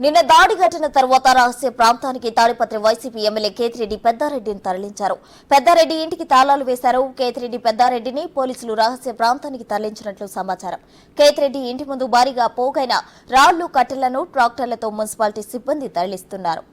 నిన్న దాడి ఘటన తర్వాత రహస్య ప్రాంతానికి తాడిపత్రి వైసీపీ ఎమ్మెల్యే కేతిరెడ్డి పెద్దారెడ్డిని తరలించారు. పెద్దారెడ్డి ఇంటికి తాళాలు వేశారు. కేతిరెడ్డి పెద్దారెడ్డిని పోలీసులు రహస్య ప్రాంతానికి తరలించినట్లు సమాచారం. కేతిరెడ్డి ఇంటి ముందు భారీగా పోగైన రాళ్లు కట్టెలను ట్రాక్టర్లతో మున్సిపాలిటీ సిబ్బంది తరలిస్తున్నారు.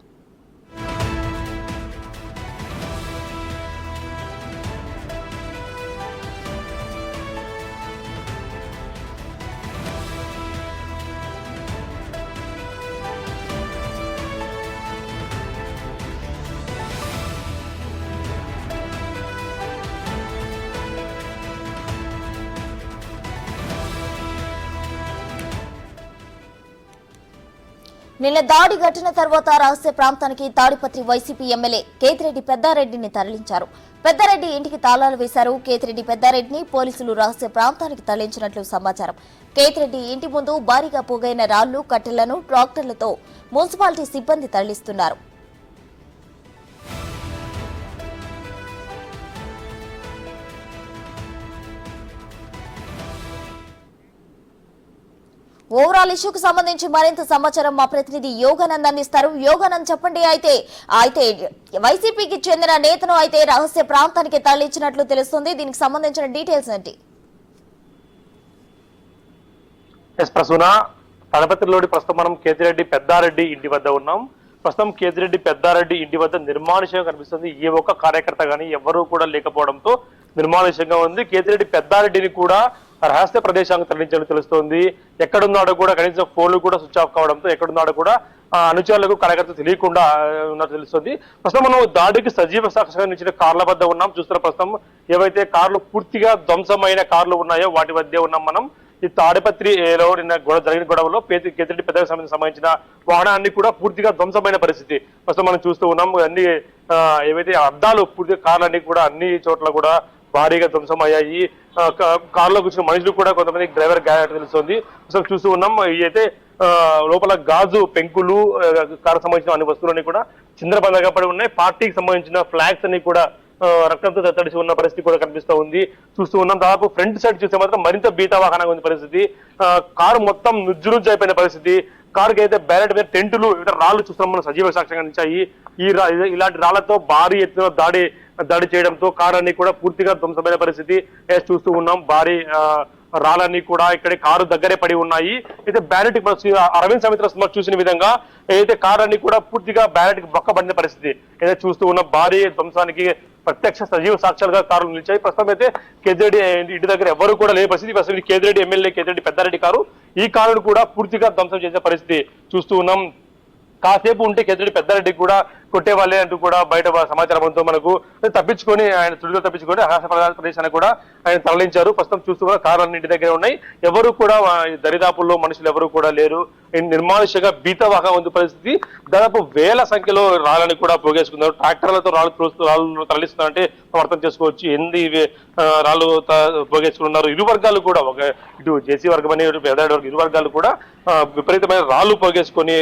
నిన్న దాడి ఘటన తర్వాత రహస్య ప్రాంతానికి తాడిపత్రి వైసీపీ ఎమ్మెల్యే కేతిరెడ్డి పెద్దారెడ్డిని తరలించారు. పెద్దారెడ్డి ఇంటికి తాళాలు వేశారు. కేతిరెడ్డి పెద్దారెడ్డిని పోలీసులు రహస్య ప్రాంతానికి తరలించినట్లు సమాచారం. కేతిరెడ్డి ఇంటి ముందు భారీగా పోగైన రాళ్లు కట్టెలను ట్రాక్టర్లతో మున్సిపాలిటీ సిబ్బంది తరలిస్తున్నారు. ఓవరాల్ ఇష్యూకు సంబంధించి మరింత సమాచారం మా ప్రతినిధి యోగానంద్ అందిస్తారు. యోగానంద్, చెప్పండి. అయితే వైసీపీకి చెందిన నేతను అయితే రహస్య ప్రాంతానికి తరలించినట్లు తెలుస్తుంది. దీనికి సంబంధించిన డీటెయిల్స్ ఏంటి? తాడిపత్రిలోని ప్రస్తుతం మనం కేతిరెడ్డి పెద్దారెడ్డి ఇంటి వద్ద ఉన్నాం. ప్రస్తుతం కేతిరెడ్డి పెద్దారెడ్డి ఇంటి వద్ద నిర్మానుష్యంగా కనిపిస్తుంది. ఏ ఒక్క కార్యకర్త గానీ ఎవరూ కూడా లేకపోవడంతో నిర్మానుష్యంగా ఉంది. కేతిరెడ్డి పెద్దారెడ్డిని కూడా రహస్య ప్రదేశానికి తరలించాలని తెలుస్తోంది. ఎక్కడున్నాడో కూడా కనీసం ఫోన్లు కూడా స్విచ్ ఆఫ్ కావడంతో ఎక్కడున్నాడో కూడా అనుచరులకు కార్యకర్తలు తెలియకుండా ఉన్నట్టు తెలుస్తుంది. ప్రస్తుతం మనం దాడికి సజీవ సాక్ష్యం ఇచ్చిన కార్ల వద్ద ఉన్నాం. చూస్తున్న ప్రస్తుతం ఏవైతే కార్లు పూర్తిగా ధ్వంసమైన కార్లు ఉన్నాయో వాటి వద్దే ఉన్నాం మనం. ఈ తాడిపత్రిలో నిన్న జరిగిన గొడవలో కేతిరెడ్డి పెద్ద సంబంధించిన వాహనాన్ని కూడా పూర్తిగా ధ్వంసమైన పరిస్థితి ప్రస్తుతం మనం చూస్తూ ఉన్నాం. అన్ని ఏవైతే అద్దాలు పూర్తిగా కార్లన్నీ కూడా అన్ని చోట్ల కూడా భారీగా ధ్వంసమయ్యాయి. కారులో కూర్చున్న మనుషులు కూడా కొంతమంది డ్రైవర్ గాయనట్టు తెలుస్తుంది. అసలు చూస్తూ ఉన్నాం. అయితే లోపల గాజు పెంకులు కారు సంబంధించిన అన్ని వస్తువులన్నీ కూడా చిందరబందగా పడి ఉన్నాయి. పార్టీకి సంబంధించిన ఫ్లాగ్స్ అన్ని కూడా రక్తంతో తడిసి ఉన్న పరిస్థితి కూడా కనిపిస్తూ ఉంది. చూస్తూ ఉన్నాం. దాదాపు ఫ్రంట్ సైడ్ చూస్తే మాత్రం మరింత బీతావాహనంగా ఉంది పరిస్థితి. కారు మొత్తం నుజ్జు అయిపోయిన పరిస్థితి. కారుకి అయితే బ్యాలెట్ మీద టెంటులు రాళ్లు చూస్తున్నాం మనం సజీవ సాక్ష్యంగా నిలిచాయి. ఇలాంటి రాళ్లతో భారీ ఎత్తున దాడి చేయడంతో కారు అన్ని కూడా పూర్తిగా ధ్వంసమైన పరిస్థితి చూస్తూ ఉన్నాం. భారీ రాళ్ళన్నీ కూడా ఇక్కడే కారు దగ్గరే పడి ఉన్నాయి. అయితే బ్యాలెట్ అరవింద్ సమేత చూసిన విధంగా ఏదైతే కారు అన్ని కూడా పూర్తిగా బ్యాలెట్ కి బొక్కబడిన పరిస్థితి ఏదైతే చూస్తూ ఉన్న భారీ ధ్వంసానికి ప్రత్యక్ష సజీవ సాక్ష్యాలుగా కారులు నిలిచాయి. ప్రస్తుతం అయితే కేతిరెడ్డి ఇంటి దగ్గర ఎవరు కూడా లేని పరిస్థితి. కేతిరెడ్డి ఎమ్మెల్యే కేతిరెడ్డి పెద్దారెడ్డి కారు ఈ కారును కూడా పూర్తిగా ధ్వంసం చేసే పరిస్థితి చూస్తూ ఉన్నాం. కాసేపు ఉంటే కేతిరెడ్డి పెద్దారెడ్డికి కూడా కొట్టేవాళ్ళే అంటూ కూడా బయట సమాచారంతో మనకు తప్పించుకొని ఆయన తుడిలో తప్పించుకొని రహస్య ప్రదేశాన్ని కూడా ఆయన తరలించారు. ప్రస్తుతం చూస్తూ కూడా కార్లు ఇంటి దగ్గర ఉన్నాయి. ఎవరు కూడా దరిదాపుల్లో మనుషులు ఎవరు కూడా లేరు. నిర్మానుష్యంగా బీతవాహంగా ఉంది పరిస్థితి. దాదాపు వేల సంఖ్యలో రాళ్ళని కూడా పోగేసుకున్నారు. ట్రాక్టర్లతో రాళ్ళు తరలిస్తున్నారంటే అర్థం చేసుకోవచ్చు ఎన్ని రాళ్ళు పోగేసుకున్నారు. ఇరు వర్గాలు కూడా ఇటు జేసీ వర్గం అని పెద్దారెడ్డి వర్గం ఇరు వర్గాలు కూడా విపరీతమైన రాళ్లు పోగేసుకొని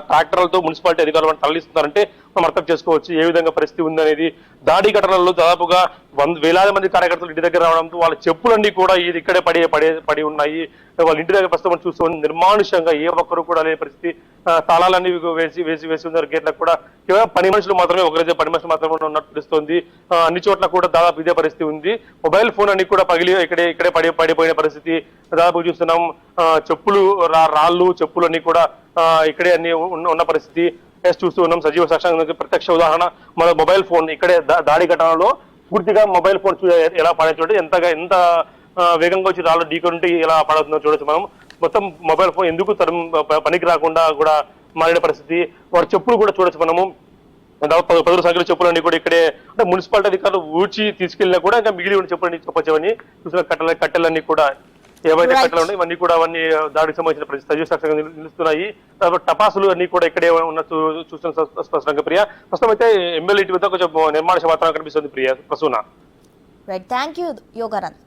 ట్రాక్టర్లతో మున్సిపాలిటీ అధికారులను తరలిస్తున్నారంటే మనం అర్థం చేసుకోవచ్చు ఏ విధంగా పరిస్థితి ఉందనేది. దాడి ఘటనల్లో దాదాపుగా వేలాది మంది కార్యకర్తలు ఇంటి దగ్గర రావడంతో వాళ్ళ చెప్పులన్నీ కూడా ఇది ఇక్కడే పడి ఉన్నాయి. వాళ్ళ ఇంటి దగ్గర ప్రస్తుతం చూస్తూ నిర్మానుష్యంగా ఏ ఒక్కరు కూడా లేని పరిస్థితి. తాళాలన్నీ వేసి ఉన్నారు. గేట్లకు కూడా కేవలం పని మనుషులు మాత్రమే ఒకరైతే పని మనుషులు మాత్రమే ఉన్నట్టు తెలుస్తోంది. అన్ని చోట్ల కూడా దాదాపు ఇదే పరిస్థితి ఉంది. మొబైల్ ఫోన్ అన్ని కూడా పగిలి ఇక్కడే పడిపోయిన పరిస్థితి దాదాపు చూస్తున్నాం. చెప్పులు రాళ్ళు చెప్పులు అన్ని కూడా ఇక్కడే అన్ని ఉన్న పరిస్థితి చూస్తూ ఉన్నాం. సజీవ సాక్ష్యానికి ప్రత్యక్ష ఉదాహరణ మన మొబైల్ ఫోన్ ఇక్కడే దాడి ఘటనలో పూర్తిగా మొబైల్ ఫోన్ ఎలా పడేటువంటి ఎంత వేగంగా వచ్చి రాళ్ళు ఢీకొంటే ఎలా పడుతుందో చూడొచ్చు మనం. మొత్తం మొబైల్ ఫోన్ ఎందుకు పనికి రాకుండా కూడా మారిన పరిస్థితి. వారి చెప్పులు కూడా చూడొచ్చు మనము. దాదాపు 10 సంఖ్యలో చెప్పులన్నీ కూడా ఇక్కడే అంటే మున్సిపాలిటీ అధికారులు ఊడ్చి తీసుకెళ్ళినా కూడా ఇంకా మిగిలి ఉన్న చెప్పులన్నీ చెప్పొచ్చని చూసిన కట్టెలన్నీ కూడా ఏవైతే కట్టెలు ఉన్నాయి ఇవన్నీ కూడా దాడికి సంబంధించిన సజీవ సాక్ష్యంగా నిలుస్తున్నాయి. టపాసులు అన్ని కూడా ఇక్కడే ఉన్న చూస్తున్న స్పష్టంగా ప్రియ. ప్రస్తుతం అయితే ఎమ్మెల్యే ఇంటి వద్ద కొంచెం నిర్మాణ వాతావరణం కనిపిస్తుంది ప్రియ. ప్రసూన. Thank you Yoganand.